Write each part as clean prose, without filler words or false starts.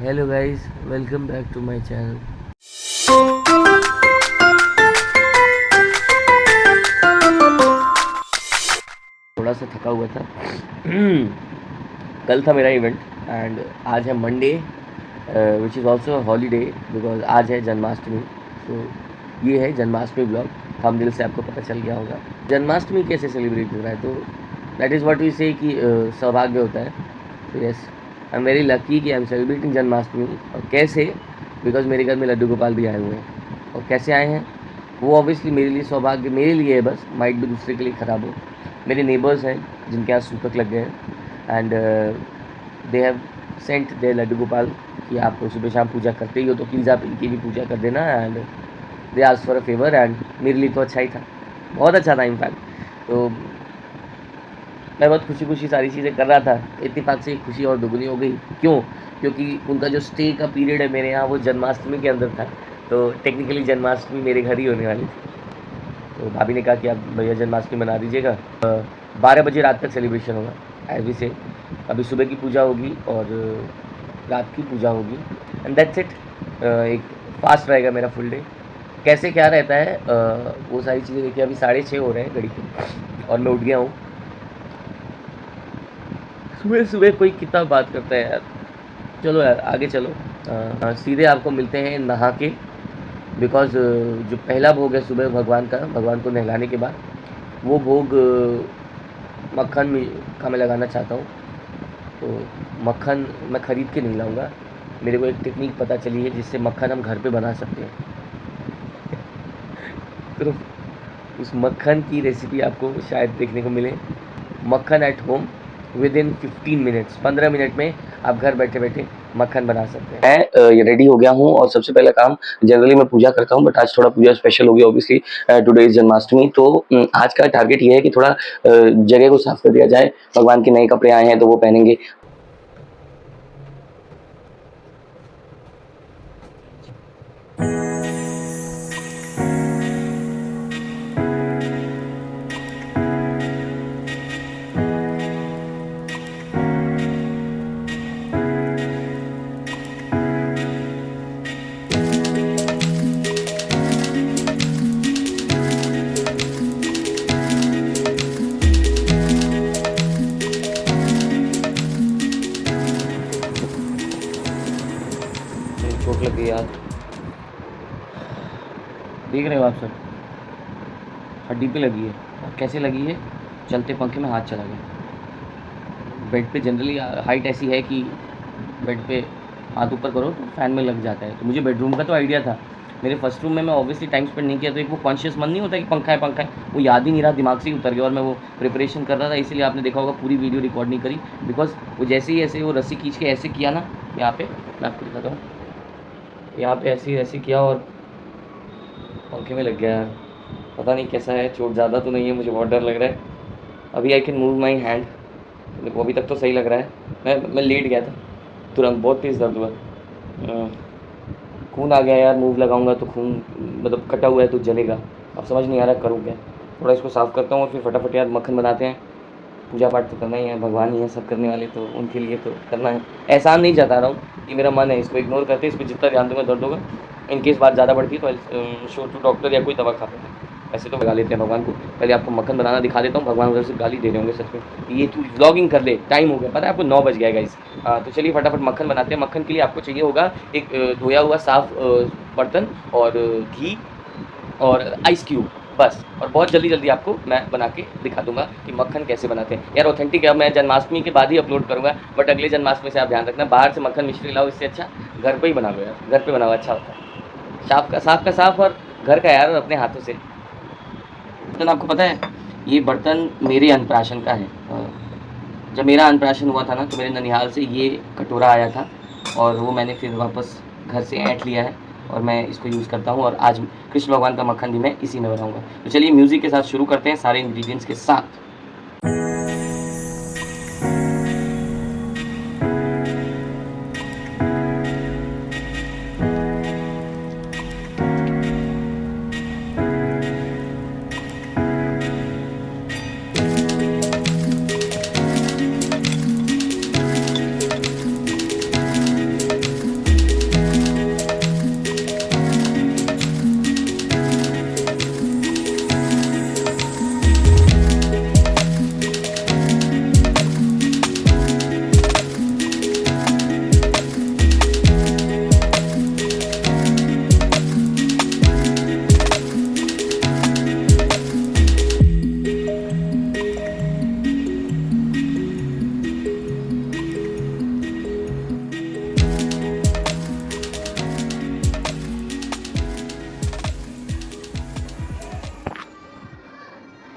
Hello guys, welcome back to my channel. थोड़ा सा थका हुआ था। कल था मेरा इवेंट एंड आज है Monday, which is also holiday because आज है जन्माष्टमी। सो ये है जन्माष्टमी ब्लॉग। थंबनेल से आपको पता चल गया होगा जन्माष्टमी कैसे सेलिब्रेट हो रहा है। तो दैट इज़ व्हाट वी से कि सौभाग्य होता है। तो yes, I am very lucky कि आई एम सेलिब्रेटिंग जन्माष्टमी। और कैसे? बिकॉज मेरे घर में लड्डू गोपाल भी आए हुए हैं। और कैसे आए हैं वो ऑब्वियसली मेरे लिए सौभाग्य मेरे लिए है, बस माइट भी दूसरे के लिए ख़राब हो। मेरे नेबर्स हैं जिनके यहाँ सूतक लग गए हैं एंड दे हैव सेंट दे लड्डू गोपाल कि आप सुबह शाम पूजा करते ही हो तो प्लीज़ आप इनकी भी पूजा कर देना। And they asked for a favour and मेरे लिए तो अच्छा ही था, बहुत अच्छा था इनफैक्ट। तो मैं बहुत खुशी खुशी सारी चीज़ें कर रहा था। इत्तेफाक से खुशी और दुगनी हो गई। क्यों? क्योंकि उनका जो स्टे का पीरियड है मेरे यहाँ वो जन्माष्टमी के अंदर था। तो टेक्निकली जन्माष्टमी मेरे घर ही होने वाली थी। तो भाभी ने कहा कि आप भैया जन्माष्टमी मना दीजिएगा। 12 बजे रात तक सेलिब्रेशन होगा एज वी से। अभी सुबह की पूजा होगी और रात की पूजा होगी एंड दैट्स इट। एक फास्ट रहेगा मेरा फुल डे। कैसे क्या रहता है वो सारी चीज़ें देखिए। अभी 6:30 हो रहे हैं घड़ी के और मैं उठ गया हूँ। सुबह सुबह कोई कितना बात करता है यार। चलो यार आगे चलो। सीधे आपको मिलते हैं नहा के। बिकॉज जो पहला भोग है सुबह भगवान का, भगवान को नहलाने के बाद वो भोग मक्खन में का मैं लगाना चाहता हूँ। तो मक्खन मैं ख़रीद के नहीं लाऊंगा। मेरे को एक टेक्निक पता चली है जिससे मक्खन हम घर पे बना सकते हैं। तो उस मक्खन की रेसिपी आपको शायद देखने को मिले। मक्खन at home with in 15 minutes, 15 minute में आप घर बैठे बैठे मक्खन बना सकते हैं। मैं ये रेडी हो गया हूँ और सबसे पहला काम, जनरली मैं पूजा करता हूँ बट आज थोड़ा पूजा स्पेशल हो गया ऑब्वियसली। Today is Janmashtami. तो आज का टारगेट ये है कि थोड़ा जगह को साफ कर दिया जाए। भगवान के नए कपड़े आए हैं तो वो पहनेंगे। चोट लग गई यार, देख रहे हो आप सब, हड्डी पे लगी है। और कैसे लगी है? चलते पंखे में हाथ चला गया। बेड पे जनरली हाइट ऐसी है कि बेड पे हाथ ऊपर करो तो फ़ैन में लग जाता है। तो मुझे बेडरूम का तो आइडिया था। मेरे फर्स्ट रूम में मैं ऑब्वियसली टाइम स्पेंड नहीं किया, तो एक वो कॉन्शियस मन नहीं होता कि पंखा है, वो याद ही नहीं रहा, दिमाग से ही उतर गया। और मैं वो प्रिपरेशन कर रहा था, इसीलिए आपने देखा होगा पूरी वीडियो रिकॉर्ड नहीं करी। बिकॉज वो जैसे ही ऐसे वो रस्सी खींच के ऐसे किया ना, यहाँ पे मैं आपको दिखाता हूँ, यहाँ पे ऐसे किया और पंखे में लग गया। पता नहीं कैसा है, चोट ज़्यादा तो नहीं है, मुझे बहुत डर लग रहा है। अभी I can move my hand. देखो अभी तक तो सही लग रहा है। मैं लेट गया था तुरंत, बहुत तेज़ दर्द हुआ। खून आ गया यार, मूव लगाऊंगा तो खून, मतलब कटा हुआ है तो जलेगा। अब समझ नहीं आ रहा करूँ क्या। थोड़ा इसको साफ़ करता हूँ और फिर फटाफट यार मक्खन बनाते हैं। पूजा पाठ तो करना ही है, भगवान ही है सब करने वाले, तो उनके लिए तो करना है। एहसान नहीं जता रहा हूँ, ये मेरा मन है, इसको इग्नोर करते, इस पर जितना ध्यान दूंगा दर्द होगा। इन केस बात ज़्यादा बढ़ती है तो शो टू डॉक्टर या कोई दवा खा लेते हैं। ऐसे तो लगा लेते हैं भगवान को। पहले आपको मक्खन बनाना दिखा देता हूँ। भगवान उधर से गाली दे रहे होंगे सच में, ये तू व्लॉगिंग कर ले, टाइम हो गया, पता है आपको 9 बज गया गाइस। तो चलिए फटाफट मक्खन बनाते हैं। मक्खन के लिए आपको चाहिए होगा एक धोया हुआ साफ़ बर्तन और घी और आइस क्यूब, बस। और बहुत जल्दी जल्दी आपको मैं बना के दिखा दूंगा कि मक्खन कैसे बनाते हैं। यार ऑथेंटिक है, मैं जन्माष्टमी के बाद ही अपलोड करूंगा, बट अगले जन्माष्टमी से आप ध्यान रखना, बाहर से मक्खन मिश्री लाओ, इससे अच्छा घर पे ही बना लो यार। घर पे बना हुआ अच्छा होता है, साफ और घर का यार, और अपने हाथों से। बर्तन आपको पता है, ये बर्तन मेरे अनप्राशन का है। जब मेरा अनप्राशन हुआ था ना, तो मेरे ननिहाल से ये कटोरा आया था और वो मैंने फिर वापस घर से ऐंठ लिया है और मैं इसको यूज़ करता हूँ। और आज कृष्ण भगवान का मक्खन भी मैं इसी में बनाऊँगा। तो चलिए म्यूज़िक के साथ शुरू करते हैं, सारे इंग्रेडिएंट्स के साथ।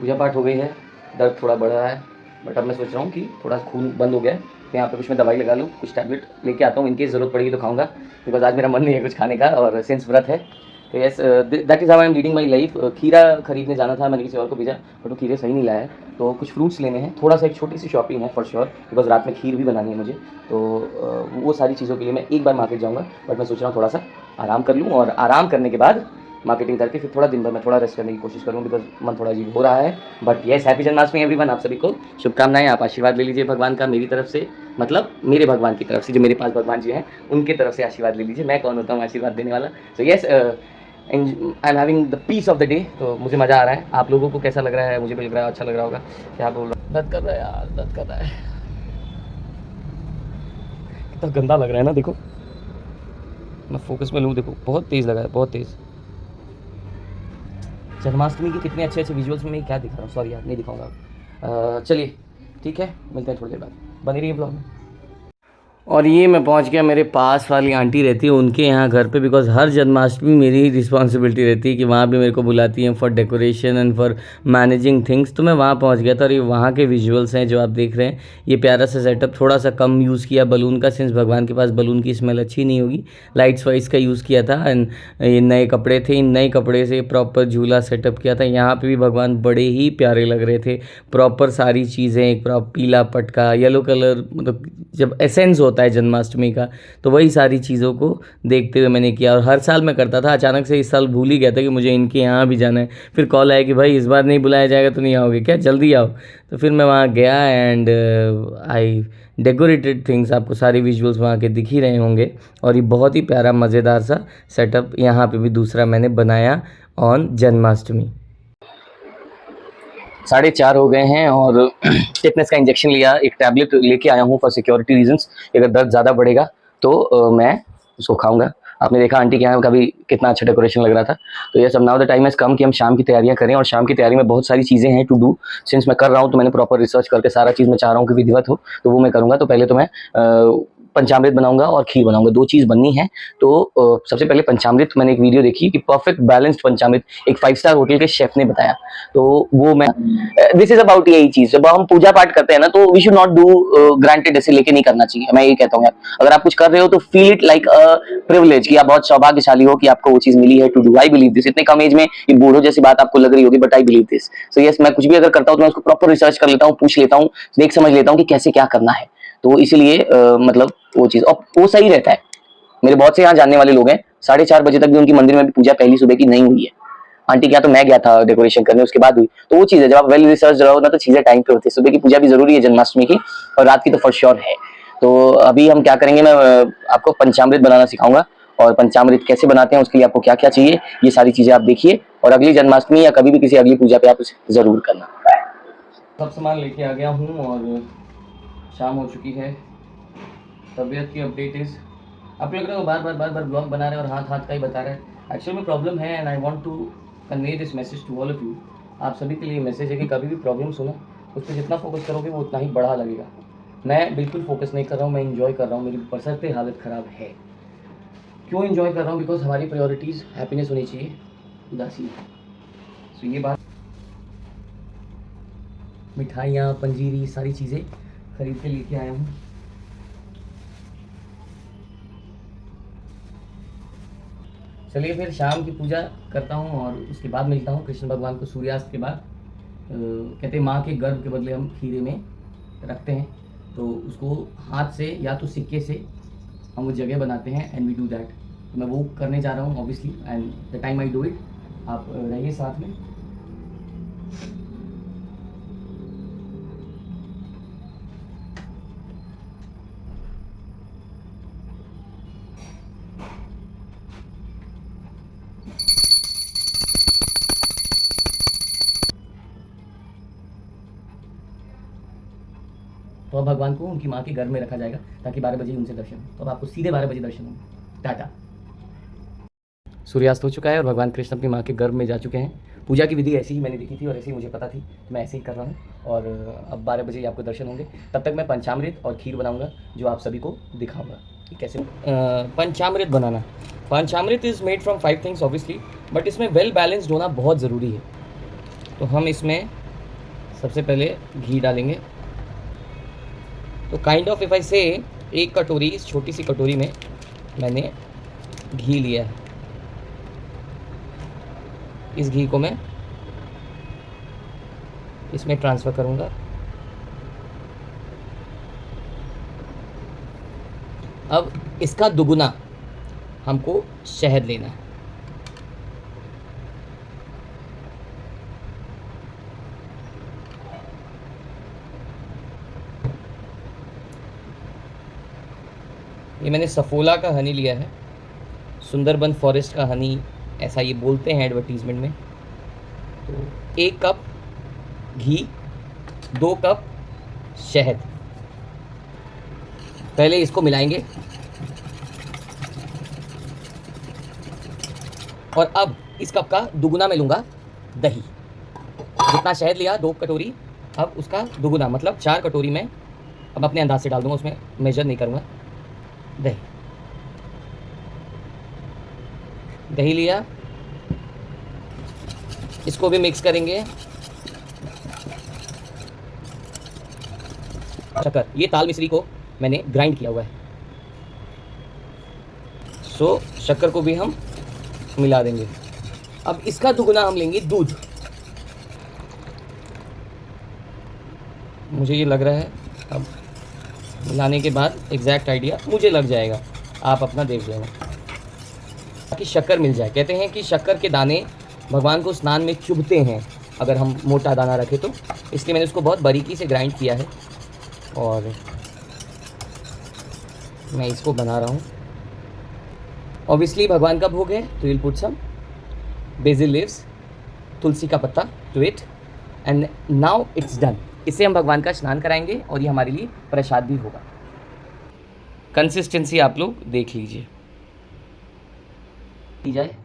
पूजा पाठ हो गई है, दर्द थोड़ा बढ़ रहा है, बट अब मैं सोच रहा हूँ कि थोड़ा खून बंद हो गया है, तो यहाँ पे कुछ मैं दवाई लगा लूँ, कुछ टैबलेट लेके आता हूँ, इनकी ज़रूरत पड़ेगी तो खाऊंगा, बिकॉज आज मेरा मन नहीं है कुछ खाने का और सिंस व्रत है। तो yes, that is how I am leading my life. खीरा खरीदने जाना था, मैंने किसी और को भेजा, बट वो खीरे सही नहीं लाया है, तो कुछ फ्रूट्स लेने हैं, थोड़ा सा एक छोटी सी शॉपिंग है फॉर श्योर, बिकॉज रात में खीर भी बनानी है मुझे, तो वो सारी चीज़ों के लिए मैं एक बार मार्केट जाऊँगा, बट मैं सोच रहा हूँ थोड़ा सा आराम कर लूँ, और आराम करने के बाद मार्केटिंग करके फिर थोड़ा दिन भर मैं थोड़ा रेस्ट करने की कोशिश करूँ, बिकॉज मन थोड़ा अजीब हो रहा है। But yes, happy Janmashtami everyone, आप सभी को शुभकामनाएं, आप आशीर्वाद ले लीजिए भगवान का मेरी तरफ से, मतलब मेरे भगवान की तरफ से, जो मेरे पास भगवान जी हैं उनके तरफ से आशीर्वाद ले लीजिए, मैं कौन होता हूँ आशीर्वाद देने वाला। So yes, I am having the peace of the day, तो मुझे मज़ा आ रहा है। आप लोगों को कैसा लग रहा है? मुझे भी लग रहा है अच्छा लग रहा होगा। क्या बोल रहा है, दर्द कर रहा है यार, दर्द कर रहा है, कितना गंदा लग रहा है ना, देखो मैं फोकस में लूँ, देखो बहुत तेज़ लगा है, बहुत तेज़। जन्माष्टमी के कितने अच्छे अच्छे विजुअल्स में मैं क्या दिखा रहा हूँ, सॉरी यार नहीं दिखाऊंगा। चलिए ठीक है, मिलते हैं थोड़ी देर बाद, बनी रहिए ब्लॉग में। और ये मैं पहुंच गया मेरे पास वाली आंटी रहती है उनके यहाँ घर पे, बिकॉज हर जन्माष्टमी मेरी ही रिस्पॉन्सिबिलिटी रहती है कि वहाँ भी मेरे को बुलाती हैं for decoration and for managing things. तो मैं वहाँ पहुँच गया था, और ये वहाँ के विजुअल्स हैं जो आप देख रहे हैं। ये प्यारा सा सेटअप, थोड़ा सा कम यूज़ किया बलून का, सिंस भगवान के पास बलून की स्मेल अच्छी नहीं होगी, लाइट्स वाइट्स का यूज़ किया था। एंड ये नए कपड़े थे, इन नए कपड़े से प्रॉपर झूला सेटअप किया था। यहाँ पे भी भगवान बड़े ही प्यारे लग रहे थे, प्रॉपर सारी चीज़ें, एक प्रॉपर पीला पटका, येलो कलर, मतलब जब एसेंस होता है जन्माष्टमी का, तो वही सारी चीज़ों को देखते हुए मैंने किया। और हर साल मैं करता था, अचानक से इस साल भूल ही गया था कि मुझे इनके यहाँ भी जाना है। फिर कॉल आया कि भाई इस बार नहीं बुलाया जाएगा तो नहीं आओगे क्या, जल्दी आओ। तो फिर मैं वहाँ गया एंड आई डेकोरेटेड थिंग्स, आपको सारी विजुअल्स वहाँ के दिख ही रहे होंगे। और ये बहुत ही प्यारा मज़ेदार सा सेटअप यहाँ पे भी दूसरा मैंने बनाया ऑन जन्माष्टमी। 4:30 हो गए हैं और टिटनेस का इंजेक्शन लिया, एक टैबलेट लेके आया हूँ फॉर सिक्योरिटी रीजंस, अगर दर्द ज़्यादा बढ़ेगा तो मैं उसको खाऊंगा। आपने देखा आंटी के यहाँ का भी कितना अच्छा डेकोरेशन लग रहा था। तो ये सब now the time is come कि हम शाम की तैयारियां करें, और शाम की तैयारी में बहुत सारी चीज़ें हैं टू डू। सिंस मैं कर रहा हूँ तो मैंने प्रॉपर रिसर्च करके सारा चीज़ मैं चाह रहा हूँ कि विधिवत हो, तो वो मैं करूँगा। तो पहले तो मैं पंचामृत बनाऊंगा और खीर बनाऊंगा, दो चीज़ बननी है। तो सबसे पहले पंचामृत, मैंने एक वीडियो देखी कि परफेक्ट बैलेंस्ड पंचामृत एक 5 स्टार होटल के शेफ ने बताया, तो वो मैं, दिस इज अबाउट यही चीज़। जब हम पूजा पाठ करते हैं ना, तो we should not do granted, ऐसे लेके नहीं करना चाहिए। मैं यही कहता हूँ यार, अगर आप कुछ कर रहे हो तो feel it like a privilege, कि आप बहुत सौभाग्यशाली हो कि आपको वो चीज़ मिली है to do. I believe this, इतने कम एज में ये बूढ़ों जैसी बात आपको लग रही होगी, but I believe this. So yes, मैं कुछ भी अगर करता हूँ तो मैं उसको प्रॉपर रिसर्च कर लेता हूँ, पूछ लेता हूँ, देख समझ लेता हूँ कि कैसे क्या करना है। तो इसीलिए मतलब वो चीज़, और वो सही रहता है। मेरे बहुत से यहाँ जानने वाले लोग हैं, 4:30 बजे तक भी उनकी मंदिर में भी पूजा पहली सुबह की नहीं हुई है। आंटी क्या, तो मैं गया था डेकोरेशन करने, उसके बाद हुई। तो वो चीज़ है, जब आप वेल रिसर्च रहो ना तो चीज़ें टाइम पे होती है। सुबह की पूजा भी जरूरी है जन्माष्टमी की, और रात की तो फॉर श्योर है। तो अभी हम क्या करेंगे, मैं आपको पंचामृत बनाना सिखाऊंगा, और पंचामृत कैसे बनाते हैं, उसके लिए आपको क्या क्या चाहिए, ये सारी चीज़ें आप देखिए। और अगली जन्माष्टमी या कभी भी किसी अगली पूजा पे आप उसे जरूर करना। सब सामान लेके आ गया हूँ और शाम हो चुकी है। तबीयत की अपडेट इज़, आप लग रहे हो बार बार ब्लॉग बना रहे हैं और हाथ हाथ का ही बता रहे हैं। एक्चुअली में प्रॉब्लम है, and I want to convey this message to all of you. आप सभी के लिए मैसेज है कि कभी भी प्रॉब्लम सुनो, उस पर जितना फोकस करोगे वो उतना ही बड़ा लगेगा। मैं बिल्कुल फोकस नहीं कर रहा हूँ, मैं इन्जॉय कर रहा हूँ। मेरी बशर्ते हालत ख़राब है। क्यों इन्जॉय कर रहा हूँ? बिकॉज हमारी प्रायोरिटीज़ हैप्पीनेस होनी चाहिए, उदासी। सो ये बात, मिठाइयाँ, पंजीरी, सारी चीज़ें खरीद के लेके आया हूँ। चलिए फिर शाम की पूजा करता हूँ और उसके बाद मिलता हूँ कृष्ण भगवान को सूर्यास्त के बाद। कहते हैं माँ के गर्भ के बदले हम खीरे में रखते हैं, तो उसको हाथ से या तो सिक्के से हम वो जगह बनाते हैं, एंड वी डू दैट। तो मैं वो करने जा रहा हूँ obviously, and the time I do it, आप रहिए साथ में। तो अब भगवान को उनकी माँ के घर में रखा जाएगा, ताकि 12 बजे उनसे दर्शन हो। तो अब आपको सीधे 12 बजे दर्शन होंगे। टाटा। सूर्यास्त हो चुका है और भगवान कृष्ण अपनी माँ के गर्भ में जा चुके हैं। पूजा की विधि ऐसी ही मैंने देखी थी और ऐसी ही मुझे पता थी, मैं ऐसे ही कर रहा हूँ। और अब 12 बजे आपको दर्शन होंगे। तब तक मैं पंचामृत और खीर बनाऊँगा, जो आप सभी को दिखाऊँगा कि कैसे पंचामृत बनाना। Panchamrit is made from 5 things obviously, but इसमें वेल बैलेंस्ड होना बहुत ज़रूरी है। तो हम इसमें सबसे पहले घी डालेंगे। तो काइंड ऑफ इफ आई से, एक कटोरी, इस छोटी सी कटोरी में मैंने घी लिया है। इस घी को मैं इसमें ट्रांसफ़र करूँगा। अब इसका दुगुना हमको शहद लेना है। ये मैंने सफोला का हनी लिया है, सुंदरबन फॉरेस्ट का हनी, ऐसा ये बोलते हैं एडवर्टीज़मेंट में। तो 1 कप घी, 2 कप शहद। पहले इसको मिलाएंगे और अब इस कप का दुगुना मैं लूँगा दही। जितना शहद लिया 2 कटोरी, अब उसका दुगुना मतलब 4 कटोरी में अब अपने अंदाज से डाल दूँगा, उसमें मेजर नहीं करूँगा। दही लिया, इसको भी मिक्स करेंगे। शक्कर, ये ताल मिश्री को मैंने ग्राइंड किया हुआ है, सो शक्कर को भी हम मिला देंगे। अब इसका दुगुना हम लेंगे दूध। मुझे ये लग रहा है अब मिलाने के बाद एग्जैक्ट आइडिया मुझे लग जाएगा, आप अपना देख लेना, ताकि शक्कर मिल जाए। कहते हैं कि शक्कर के दाने भगवान को स्नान में चुभते हैं अगर हम मोटा दाना रखें तो, इसलिए मैंने उसको बहुत बारीकी से ग्राइंड किया है और मैं इसको बना रहा हूँ। ऑब्वियसली भगवान का भोग है तो will put some basil leaves, तुलसी का पत्ता to it, and now it's done. इससे हम भगवान का स्नान कराएंगे और ये हमारे लिए प्रसाद भी होगा। कंसिस्टेंसी आप लोग देख लीजिए। की जाए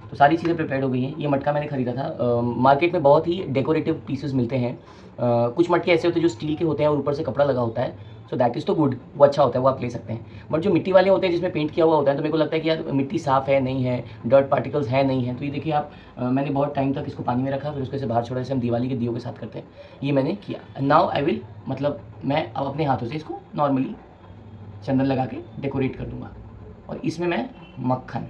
तो सारी चीज़ें प्रिपेयर हो गई हैं। ये मटका मैंने ख़रीदा था, मार्केट में बहुत ही डेकोरेटिव पीसेस मिलते हैं। कुछ मटके ऐसे होते हैं जो स्टील के होते हैं और ऊपर से कपड़ा लगा होता है, सो दैट इज़ तो गुड, वो अच्छा होता है, वो आप ले सकते हैं। बट जो मिट्टी वाले होते हैं जिसमें पेंट किया हुआ होता है, तो मेरे को लगता है कि यार मिट्टी साफ़ है नहीं है, डर्ट पार्टिकल्स है नहीं है। तो ये देखिए आप, मैंने बहुत टाइम तक इसको पानी में रखा, फिर उसको से बाहर छोड़ा, जैसे हम दिवाली के दियों के साथ करते हैं, ये मैंने किया। नाउ आई विल, मतलब मैं अब अपने हाथों से इसको नॉर्मली चंदन लगा के डेकोरेट कर दूँगा। और इसमें मैं मक्खन,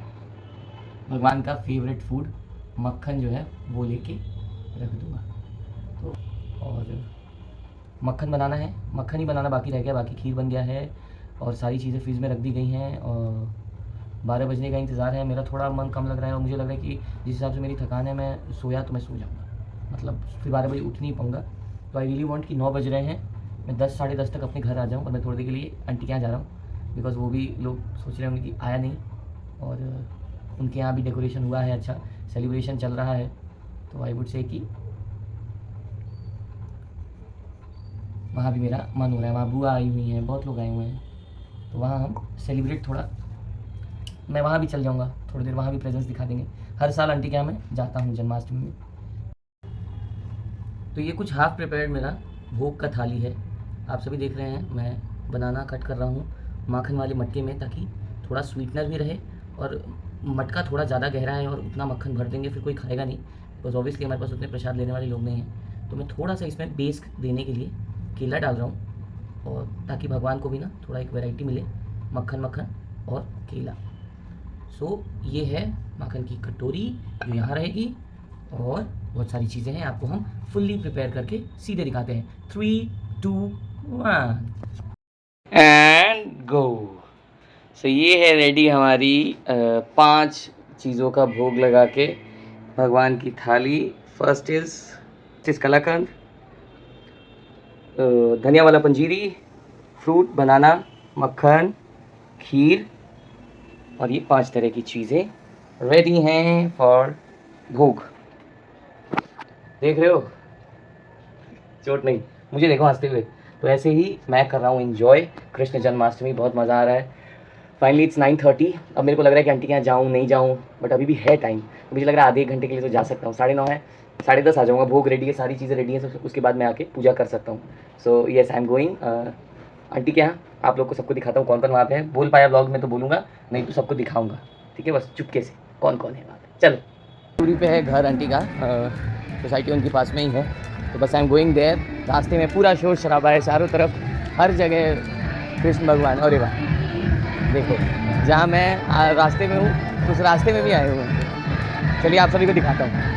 भगवान का फेवरेट फूड मक्खन जो है वो लेके रख दूँगा। तो और मक्खन बनाना है, मक्खन ही बनाना बाकी रह गया, बाकी खीर बन गया है और सारी चीज़ें फ्रीज़ में रख दी गई हैं। और 12 बजने का इंतज़ार है। मेरा थोड़ा मन कम लग रहा है और मुझे लग रहा है कि जिस हिसाब से मेरी थकान है, मैं सोया तो मैं सो जाऊँगा, मतलब फिर 12 बजे उठ नहीं पाऊँगा। तो आई रियली वांट कि 9 बज रहे हैं, मैं 10 साढ़े 10 तक अपने घर आ जाऊँ। और मैं थोड़ी देर के लिए आंटी के यहाँ जा रहा हूँ, बिकॉज़ वो भी लोग सोच रहे होंगे कि आया नहीं, और उनके यहाँ भी डेकोरेशन हुआ है, अच्छा सेलिब्रेशन चल रहा है। तो आई वुड से कि वहाँ भी मेरा मन हो रहा है। वहाँ बुआ आई हुई हैं, बहुत लोग आए हुए हैं, तो वहाँ हम सेलिब्रेट थोड़ा, मैं वहाँ भी चल जाऊँगा थोड़ी देर, वहाँ भी प्रेजेंस दिखा देंगे। हर साल आंटी के यहाँ मैं जाता हूँ जन्माष्टमी में। तो ये कुछ हाफ़ प्रिपेयर्ड मेरा भोग का थाली है, आप सभी देख रहे हैं। मैं बनाना कट कर रहा हूँ माखन वाले मटके में, ताकि थोड़ा स्वीटनर भी रहे, और मटका थोड़ा ज़्यादा गहरा है और उतना मक्खन भर देंगे फिर कोई खाएगा नहीं, बिकॉज ऑब्वियसली हमारे पास उतने प्रसाद लेने वाले लोग नहीं हैं। तो मैं थोड़ा सा इसमें बेस देने के लिए केला डाल रहा हूँ, और ताकि भगवान को भी ना थोड़ा एक वैरायटी मिले, मक्खन मक्खन और केला। सो ये है माखन की कटोरी जो यहाँ रहेगी, और बहुत सारी चीज़ें हैं, आपको हम फुल्ली प्रिपेयर करके सीधे दिखाते हैं। 3, 2, 1 एंड गो। सो ये है रेडी हमारी 5 चीज़ों का भोग लगा के भगवान की थाली। फर्स्ट इज कलाकंद, धनिया वाला पंजीरी, फ्रूट, बनाना, मक्खन, खीर, और ये 5 तरह की चीज़ें रेडी हैं फॉर भोग। देख रहे हो, चोट नहीं, मुझे देखो हंसते हुए। तो ऐसे ही मैं कर रहा हूँ एंजॉय कृष्ण जन्माष्टमी, बहुत मज़ा आ रहा है। Finally it's 9:30। अब मेरे को लग रहा है कि आंटी के यहाँ जाऊँ नहीं जाऊँ, बट अभी भी है टाइम, तो मुझे लग रहा है आधे एक घंटे के लिए तो जा सकता हूँ। 9:30 है, 10:30 आ जाऊँगा। भोग रेडी है, सारी चीज़ें रेडी हैं, उसके बाद मैं आके पूजा कर सकता हूँ। सो yes, I am going aunty के यहाँ। आप लोग को सबको दिखाता हूँ कौन कौन वहाँ पे है। बोल पाया ब्लॉग में तो बोलूँगा, नहीं तो सबको दिखाऊँगा, ठीक है, बस चुपके से कौन कौन है वहाँ पे। चलो, दूरी पे है घर आंटी का, सोसाइटी उनके पास में ही है, तो बस आई एम गोइंग देयर। रास्ते में पूरा शोर शराबा है चारों तरफ, हर जगह कृष्ण भगवान। अरे वाह, देखो जहाँ मैं रास्ते में हूँ उस रास्ते में भी आए हुए हैं। चलिए आप सभी को दिखाता हूँ।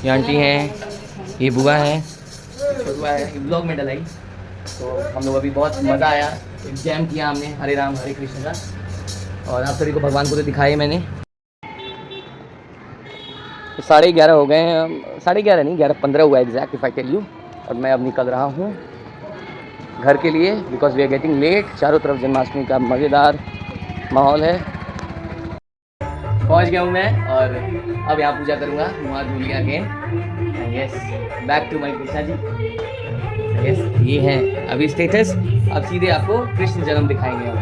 ये आंटी हैं, ये बुआ है, बुआ है, ब्लॉग में डलाई। तो हम लोग अभी बहुत मज़ा आया, एग्जाम किया हमने हरे राम हरे कृष्ण का, और आप सभी को भगवान को तो दिखाए मैंने। 11:30 हो गए हैं, 11:30 नहीं 11:15 हुआ exact if I tell you. और मैं अब निकल रहा हूँ घर के लिए because we are getting late. चारों तरफ जन्माष्टमी का मज़ेदार माहौल है। पहुंच गया हूँ मैं और अब यहाँ पूजा करूँगा वहाँ धूलिया के। Yes, back to my Krishna ji. Yes, ये है अभी स्टेटस। अब सीधे आपको कृष्ण जन्म दिखाएंगे अब।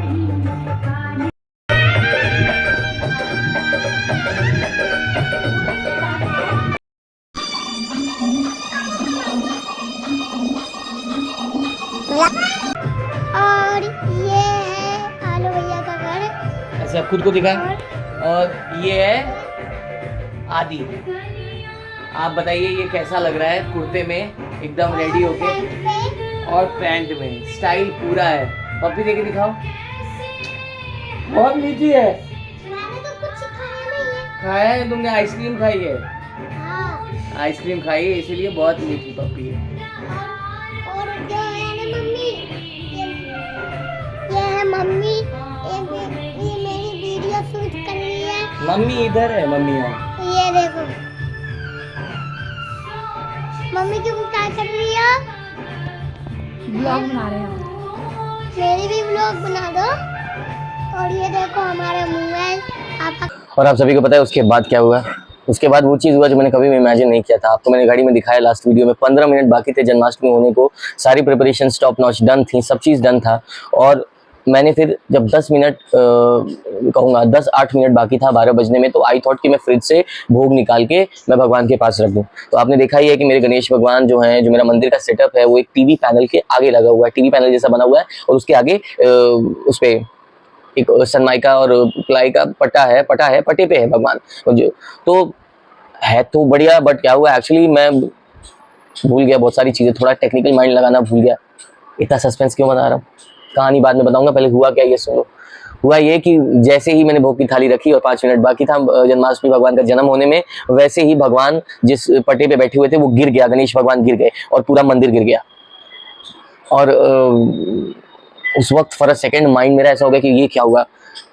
और ये है आलू भैया का घर। ऐसे आप खुद को दिखा। और ये है आदि। आप बताइए ये कैसा लग रहा है कुर्ते में एकदम रेडी होके, और पैंट में स्टाइल पूरा है। पप्पी देके दिखाओ, बहुत मीठी है। मैंने तो कुछ खाया नहीं है। खाया है तुमने? आइसक्रीम खाई है? हाँ। आइसक्रीम खाई है इसीलिए बहुत मीठी पप्पी है। और जो है ना मम्मी, ये है मम्मी, ये मेरी वीडियो शूट कर रही है। मम्मी इधर है, मम्मी यहाँ। ये देखो मम्मी क्यों क्या कर रही है? ब्लॉग बना रहे हैं। मेरी भी ब्लॉग बना दो। और ये देखो हमारा मोबाइल। और आप सभी को पता है उसके बाद क्या हुआ? उसके बाद वो चीज़ हुआ जो मैंने कभी भी इमेजिन नहीं किया था। आपको मैंने गाड़ी में दिखाया लास्ट वीडियो में। 15 मिनट बाकी थे जन्माष्टमी होने को, सारी प्रिपरेशन टॉप नॉच डन थी, सब चीज़ डन था। और मैंने फिर जब 10 मिनट कहूँगा 10-8 मिनट बाकी था 12 बजने में, तो आई थॉट कि मैं फ्रिज से भोग निकाल के मैं भगवान के पास रख दूँ। तो आपने देखा ही है कि मेरे गणेश भगवान जो हैं, जो मेरा मंदिर का सेटअप है वो एक टीवी पैनल के आगे लगा हुआ है, टीवी पैनल जैसा बना हुआ है, और उसके आगे उस पर एक सनमाइका और प्लाई का पटे पे है भगवान जो। तो है तो बढ़िया, बट क्या हुआ एक्चुअली मैं भूल गया बहुत सारी चीज़ें, थोड़ा टेक्निकल माइंड लगाना भूल गया। इतना सस्पेंस क्यों बना रहा हूँ, कहानी बाद में बताऊंगा, पहले हुआ क्या ये सुनो। हुआ ये कि जैसे ही मैंने भोग की थाली रखी और 5 मिनट बाकी था जन्माष्टमी भगवान का जन्म होने में, वैसे ही भगवान जिस पटे पे बैठे हुए थे वो गिर गया, गणेश भगवान गिर गए और पूरा मंदिर गिर गया। और उस वक्त फॉर अ सेकेंड माइंड मेरा ऐसा हो गया कि ये क्या हुआ,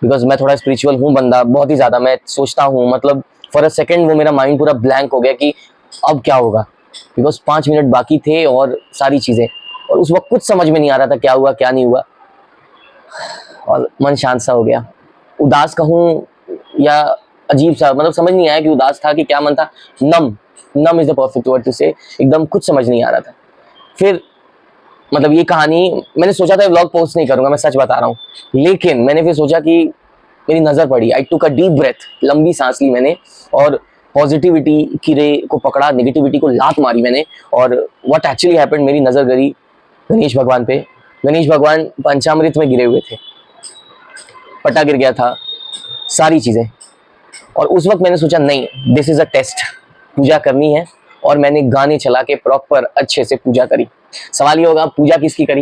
बिकॉज मैं थोड़ा स्पिरिचुअल हूँ बंदा, बहुत ही ज़्यादा मैं सोचता हूँ, मतलब फॉर अ सेकेंड वो मेरा माइंड पूरा ब्लैंक हो गया कि अब क्या होगा, बिकॉज 5 मिनट बाकी थे और सारी चीज़ें, और उस वक्त कुछ समझ में नहीं आ रहा था क्या हुआ क्या नहीं हुआ, और मन शांत सा हो गया। उदास कहूँ या अजीब सा, मतलब समझ नहीं आया कि उदास था कि क्या मन था। Numb is the perfect word to say, एकदम कुछ समझ नहीं आ रहा था। फिर मतलब ये कहानी मैंने सोचा था व्लॉग पोस्ट नहीं करूंगा, मैं सच बता रहा हूँ, लेकिन मैंने फिर सोचा कि मेरी नजर पड़ी, आई टुक अ डीप ब्रेथ, लंबी सांस ली मैंने और पॉजिटिविटी की रे को पकड़ा, नेगेटिविटी को लात मारी मैंने। और व्हाट एक्चुअली हैपेंड, मेरी नजर गई गणेश भगवान पे। गणेश भगवान पंचामृत में गिरे हुए थे, पटा गिर गया था, सारी चीजें। और उस वक्त मैंने सोचा नहीं, दिस इज अ टेस्ट, पूजा करनी है। और मैंने गाने चला के प्रॉपर अच्छे से पूजा करी। सवाल ये होगा पूजा किसकी करी?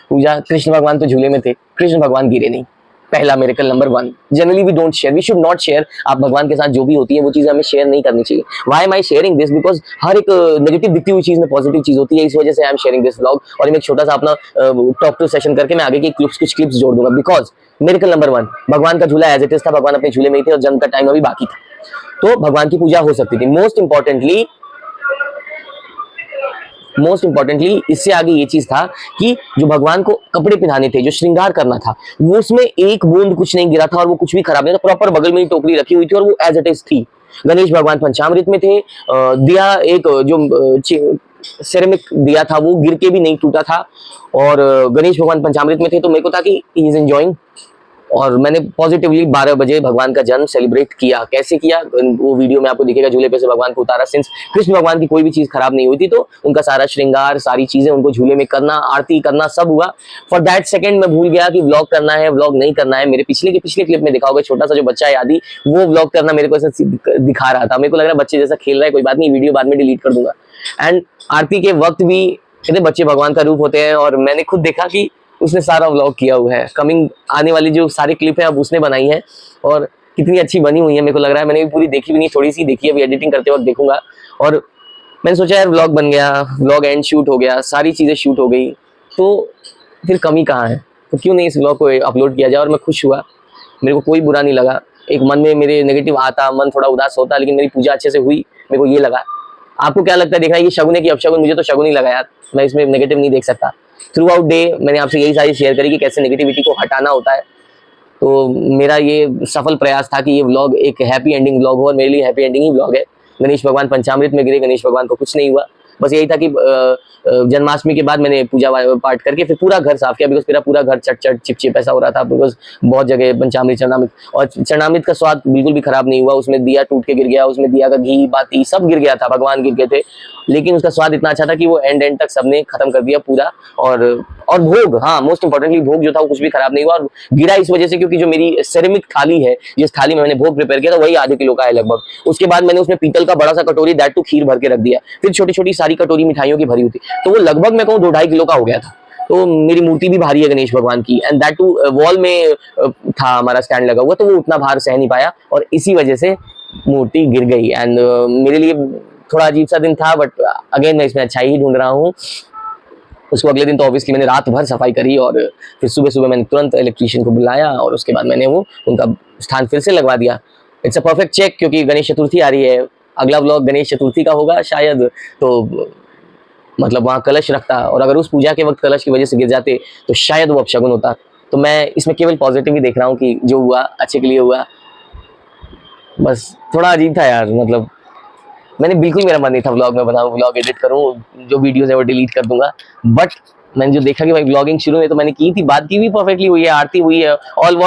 पूजा कृष्ण भगवान तो झूले में थे, कृष्ण भगवान गिरे नहीं। पहला miracle number 1, generally we don't share, we should not share. आप भगवान के साथ जो भी होती है वो चीजें हमें शेयर नहीं करनी चाहिए। Why am I sharing this? Because हर एक नेगेटिव दिखती हुई चीज में पॉजिटिव चीज होती है, इस वजह से I am sharing this vlog. और मैं एक छोटा सा अपना टॉक टू सेशन करके मैं आगे की कुछ क्लिप्स जोड़ दूंगा। बिकॉज मिरेकल नंबर 1, भगवान का झूला एज इट इज था, भगवान अपने झूले में ही थे और जन्म का टाइम अभी बाकी था, तो भगवान की पूजा हो सकती थी। मोस्ट इंपॉर्टेंटली इससे आगे ये चीज था कि जो भगवान को कपड़े पहनाने थे, जो श्रृंगार करना था, वो उसमें एक बूंद कुछ नहीं गिरा था और वो कुछ भी खराब नहीं था। प्रॉपर बगल में ही टोकरी रखी हुई थी और वो एज इट इज थी। गणेश भगवान पंचामृत में थे। दिया एक जो सेरेमिक दिया था वो गिर के भी नहीं टूटा था। और गणेश भगवान पंचामृत में थे, तो मेरे को था कि ही इज एंजॉइंग। और मैंने पॉजिटिवली 12 बजे भगवान का जन्म सेलिब्रेट किया। कैसे किया वो वीडियो में आपको दिखेगा। झूले पे से भगवान को उतारा। सिंस कृष्ण भगवान की कोई भी चीज खराब नहीं हुई थी, तो उनका सारा श्रृंगार, सारी चीजें उनको झूले में करना, आरती करना, सब हुआ। फॉर दैट सेकंड मैं भूल गया कि व्लॉग करना है, व्लॉग नहीं करना है। मेरे पिछले क्लिप में देखा होगा, छोटा सा जो बच्चा है आदि, वो व्लॉग करना मेरे को ऐसा दिखा रहा था। मेरे को लग रहा है बच्चे जैसा खेल रहा है, कोई बात नहीं, वीडियो बाद में डिलीट कर दूंगा। एंड आरती के वक्त भी कहते बच्चे भगवान का रूप होते हैं, और मैंने खुद देखा कि उसने सारा व्लॉग किया हुआ है। कमिंग आने वाली जो सारी क्लिप है अब उसने बनाई है, और कितनी अच्छी बनी हुई है मेरे को लग रहा है। मैंने भी पूरी देखी भी नहीं, थोड़ी सी देखी है, अभी एडिटिंग करते वक्त देखूंगा। और मैंने सोचा यार व्लॉग बन गया, व्लॉग एंड शूट हो गया, सारी चीजें शूट हो गई, तो फिर कमी कहाँ है? तो क्यों नहीं इस व्लॉग को अपलोड किया जाए। और मैं खुश हुआ, मेरे को कोई बुरा नहीं लगा। एक मन में मेरे नेगेटिव आता, मन थोड़ा उदास होता, लेकिन मेरी पूजा अच्छे से हुई, मेरे को ये लगा। आपको क्या लगता है? देखा ये शगुन है कि अपशगुन? मुझे तो शगुन ही लगा यार, मैं इसमें नेगेटिव नहीं देख सकता। थ्रू आउट डे मैंने आपसे यही सारी शेयर करी कि कैसे नेगेटिविटी को हटाना होता है। तो मेरा ये सफल प्रयास था कि ये व्लॉग एक हैप्पी एंडिंग व्लॉग हो, और मेरे लिए हैप्पी एंडिंग ही व्लॉग है। गणेश भगवान पंचामृत में गिरे, गणेश भगवान को कुछ नहीं हुआ। बस यही था कि जन्माष्टमी के बाद मैंने पूजा पाठ करके फिर पूरा घर साफ किया, बिकॉज मेरा पूरा घर चट चट चिप चिप ऐसा हो रहा था, बिकॉज बहुत जगह पंचामृत चरणामृत, और चरणामृत का स्वाद बिल्कुल भी खराब नहीं हुआ। उसमें दिया टूट के गिर गया, उसमें दिया का घी बाती सब गिर गया था, भगवान गिर गए थे, लेकिन उसका स्वाद इतना अच्छा था कि वो एंड तक सबने खत्म कर दिया पूरा। और भोग, हाँ मोस्ट इंपॉर्टेंटली भोग जो था वो कुछ भी खराब नहीं हुआ। और गिरा इस वजह से क्योंकि जो मेरी सेरेमिक थाली है, जिस थाली में मैंने भोग प्रिपेयर किया था, वही आधे किलो का है लगभग। उसके बाद मैंने उसमें पीतल का बड़ा सा कटोरी दैट टू खीर भर के रख दिया, फिर छोटी छोटी सारी कटोरी मिठाइयों की भरी हुई थी, तो वो लगभग मैं कहूँ 2-2.5 किलो का हो गया था। तो मेरी मूर्ति भी भारी है गणेश भगवान की, एंड दैट टू वॉल में था हमारा स्टैंड लगा हुआ, तो वो उतना भार सह नहीं पाया, और इसी वजह से मूर्ति गिर गई। एंड मेरे लिए थोड़ा अजीब सा दिन था, बट अगेन मैं इसमें अच्छाई ही ढूंढ रहा हूँ। उसको अगले दिन तो ऑब्वियसली मैंने रात भर सफाई करी, और फिर सुबह सुबह मैंने तुरंत इलेक्ट्रीशियन को बुलाया, और उसके बाद मैंने वो उनका स्थान फिर से लगवा दिया। इट्स अ परफेक्ट चेक, क्योंकि गणेश चतुर्थी आ रही है, अगला व्लॉग गणेश चतुर्थी का होगा शायद, तो मतलब वहाँ कलश रखता, और अगर उस पूजा के वक्त कलश की वजह से गिर जाते तो शायद वो अपशगुन होता। तो मैं इसमें केवल पॉजिटिव ही देख रहा हूँ कि जो हुआ अच्छे के लिए हुआ। बस थोड़ा अजीब था यार, मतलब मैंने बिल्कुल, मेरा मन नहीं था व्लॉग में बनाऊं, व्लॉग एडिट करूं, जो वीडियोस है वो डिलीट कर दूंगा। बट मैंने जो देखा कि भाई व्लॉगिंग शुरू में तो मैंने की थी, बात की भी परफेक्टली हुई है, आरती हुई है, ऑल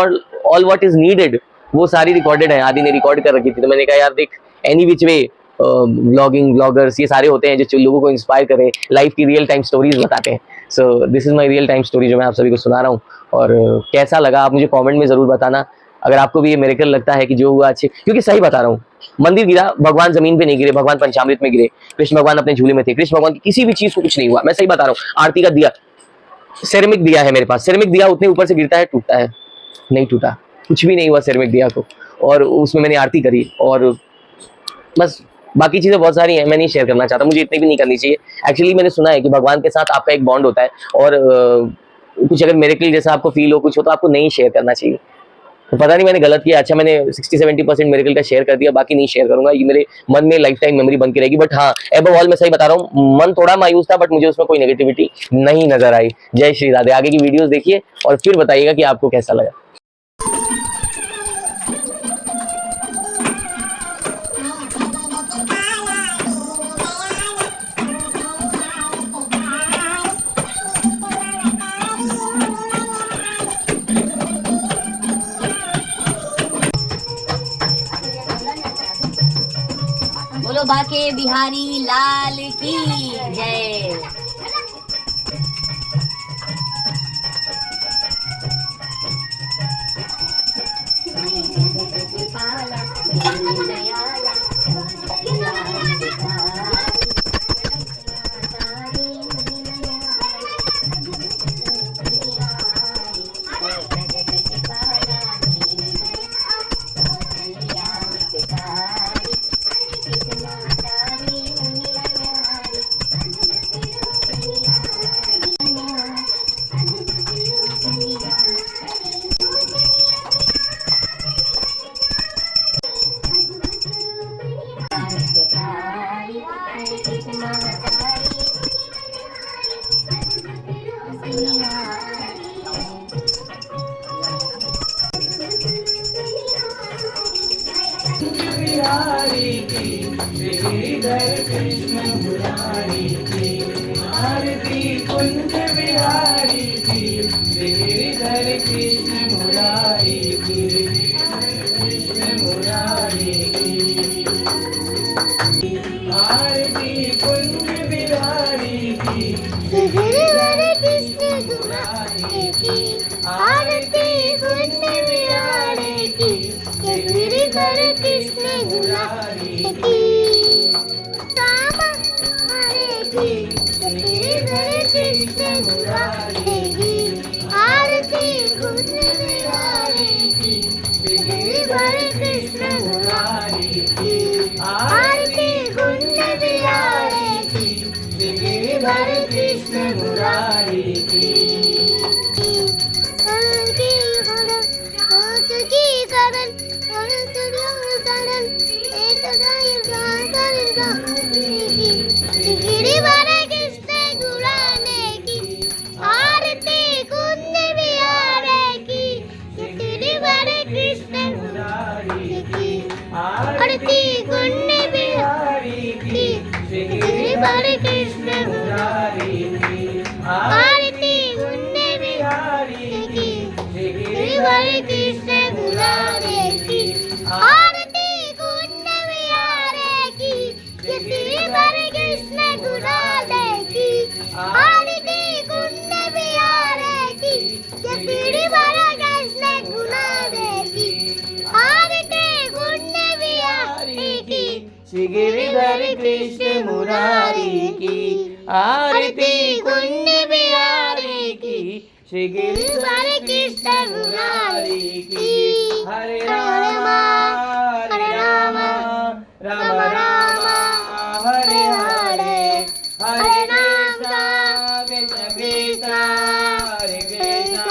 व्हाट इज नीडेड वो सारी रिकॉर्डेड है, आदि ने रिकॉर्ड कर रखी थी। तो मैंने कहा यार देख, any which way vlogging vloggers ये सारे होते हैं जो लोगों को इंस्पायर करें, लाइफ की रियल टाइम स्टोरीज बताते हैं। So this is my real time story जो मैं आप सभी को सुना रहा हूँ। और कैसा लगा आप मुझे कॉमेंट में जरूर बताना, अगर आपको भी ये मिरेकल लगता है कि जो हुआ अच्छे, क्योंकि सही बता रहा हूँ, मंदिर गिरा, भगवान जमीन पे नहीं गिरे, भगवान पंचामृत में गिरे, कृष्ण भगवान अपने झूले में थे, कृष्ण भगवान की किसी भी चीज को कुछ नहीं हुआ, मैं सही बता रहा हूँ। आरती का दिया, सेरेमिक दिया है मेरे पास, सेरेमिक दिया उतने ऊपर से गिरता है टूटता है, नहीं टूटा, कुछ भी नहीं हुआ सेरेमिक दिया को, और उसमें मैंने आरती करी। और बस बाकी चीजें बहुत सारी हैं, मैं नहीं शेयर करना चाहता, मुझे इतनी भी नहीं करनी चाहिए। एक्चुअली मैंने सुना है कि भगवान के साथ आपका एक बॉन्ड होता है, और कुछ अगर मिरेकल जैसा आपको फील हो, कुछ हो, तो आपको नहीं शेयर करना चाहिए। तो पता नहीं मैंने गलत किया, अच्छा मैंने 60-70% मिरेकल का शेयर कर दिया, बाकी नहीं शेयर करूंगा, ये मेरे मन में लाइफ टाइम मेमोरी बन के रहेगी। बट हाँ, एबव ऑल मैं सही बता रहा हूँ, मन थोड़ा मायूस था, बट मुझे उसमें कोई नेगेटिविटी नहीं नजर आई। जय श्री राधे। आगे की वीडियोस देखिए और फिर बताइएगा कि आपको कैसा लगा। बाके बिहारी लाल की जय। गिरिवर कृष्ण मुरारी की आरती कुंज बिहारी की गिरिवर कृष्ण मुरारी की राम हरे की गिरिवर कृष्ण मुरारी की आरती कुंज बिहारी की गिरिवर कृष्ण मुरारी की आरती कुंज बिहारी की गिरिवर कृष्ण मुरारी की गिरिवर कृष्ण गुराने की आरती कुंज बिहारी की गिरिवर कृष्ण मुरारी की आरती कुंज बिहारी की गिरिवर कृष्ण मुरारी की आरती कुंज बिहारी की गिरिवर कृष्ण मुरारी की आरती कुंज बिहारी की गिरिवर कृष्ण मुरारी की आरती कुंज बिहारी की गिरिवर कृष्ण मुरारी की आरती कुंज बिहारी की श्री गिरिधर कृष्ण मुरारी की आरती कुंज बिहारी की श्री गिरिधर कृष्ण मुरारी की हरे राम हरे राम राम राम हरे हरे हरे कृष्ण कृष्ण कृष्ण हरे कृष्ण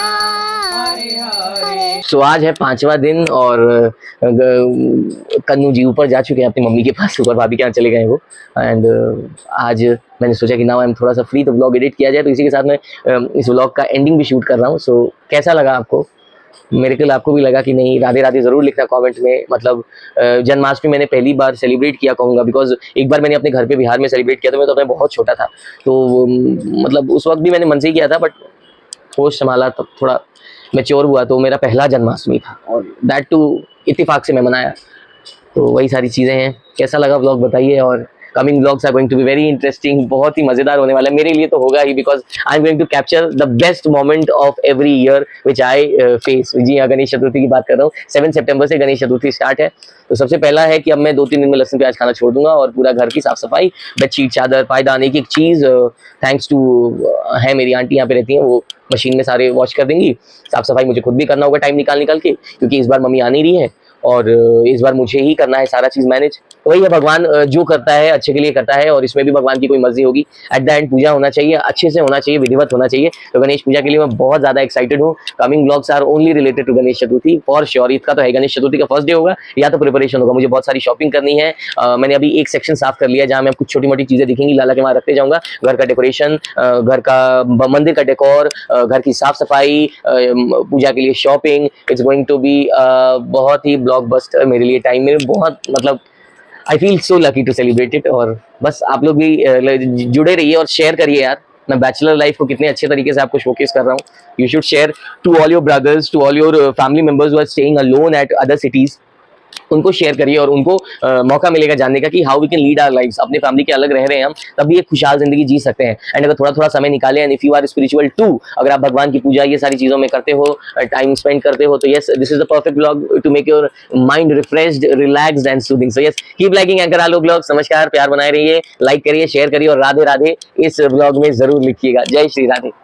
हरे हरे। सो आज है 5वां दिन और कन्नू जी ऊपर जा चुके हैं अपनी मम्मी के पास, ऊपर भाभी के यहाँ चले गए वो। एंड आज मैंने सोचा कि नाउ आई एम थोड़ा सा फ्री तो व्लॉग एडिट किया जाए, तो इसी के साथ मैं इस व्लॉग का एंडिंग भी शूट कर रहा हूँ। सो कैसा लगा आपको? मेरे ख्याल आपको भी लगा कि नहीं? राधे राधे ज़रूर लिखना कमेंट में। मतलब जन्माष्टमी मैंने पहली बार सेलिब्रेट किया कहूँगा, बिकॉज एक बार मैंने अपने घर पे बिहार में सेलिब्रेट किया था, मैं तो अपने बहुत छोटा था, तो मतलब उस वक्त भी मैंने मन से ही किया था, बट होश संभाला तब थोड़ा मैच्योर हुआ, तो मेरा पहला जन्माष्टमी था और दैट टू इत्तेफाक से मैं मनाया। तो वही सारी चीज़ें हैं। कैसा लगा व्लॉग बताइए, और coming vlogs are going to be very interesting, बहुत ही मज़ेदार होने वाला है। मेरे लिए तो होगा ही, because I am going to capture the best moment of every year which I face. जी हाँ, गणेश चतुर्थी की बात कर रहा हूँ। 7 सितंबर से गणेश चतुर्थी स्टार्ट है। तो सबसे पहला है कि अब मैं 2-3 दिन में लहसुन प्याज खाना छोड़ दूंगा, और पूरा घर की साफ सफाई, बेडशीट, चादर, पायदान, एक एक चीज़ थैंक्स टू है मेरी आंटी यहाँ पे रहती हैं, वो मशीन में सारे वॉश कर देंगी। साफ सफाई मुझे खुद भी करना होगा टाइम निकाल के, क्योंकि इस बार मम्मी आ नहीं रही है और इस बार मुझे ही करना है सारा चीज़ मैनेज। तो वही है, भगवान जो करता है अच्छे के लिए करता है, और इसमें भी भगवान की कोई मर्जी होगी। एट द एंड पूजा होना चाहिए, अच्छे से होना चाहिए, विधिवत होना चाहिए। तो गणेश पूजा के लिए मैं बहुत ज़्यादा एक्साइटेड हूँ। Coming blogs are only related to Ganesh Chaturthi for sure. Eid का तो है, गणेश चतुर्थी का फर्स्ट डे होगा या तो प्रिपरेशन होगा। मुझे बहुत सारी शॉपिंग करनी है। मैंने अभी एक सेक्शन साफ कर लिया, जहाँ मैं कुछ छोटी मोटी चीज़ें दिखेंगी लाला के वहाँ रखते जाऊँगा। घर का डेकोरेशन, घर का मंदिर का डेकोर, घर की साफ सफाई, पूजा के लिए shopping. It's going to be बहुत ही ब्लॉकबस्टर मेरे लिए टाइम में। बहुत मतलब I feel so lucky to celebrate it. और बस आप लोग भी जुड़े रहिए और शेयर करिए यार, मैं बैचलर लाइफ को कितने अच्छे तरीके से आपको शोकेस कर रहा हूँ। You should share to all your brothers, to all your family members who are staying alone at other cities. उनको शेयर करिए और उनको मौका मिलेगा जानने का कि how we can lead our lives. अपने फैमिली के अलग रह रहे हैं हम, तब भी एक खुशहाल जिंदगी जी सकते हैं। एंड अगर थोड़ा थोड़ा समय निकालें, and if you are spiritual too, अगर आप भगवान की पूजा ये सारी चीजों में करते हो, टाइम स्पेंड करते हो, तो yes, this is the perfect blog to make your mind refreshed, relaxed and soothing. So yes, keep liking anchor Alok blog. नमस्कार, प्यार बनाए रहिए, लाइक करिए, शेयर करिए और राधे राधे इस ब्लॉग में जरूर लिखिएगा। जय श्री राधे।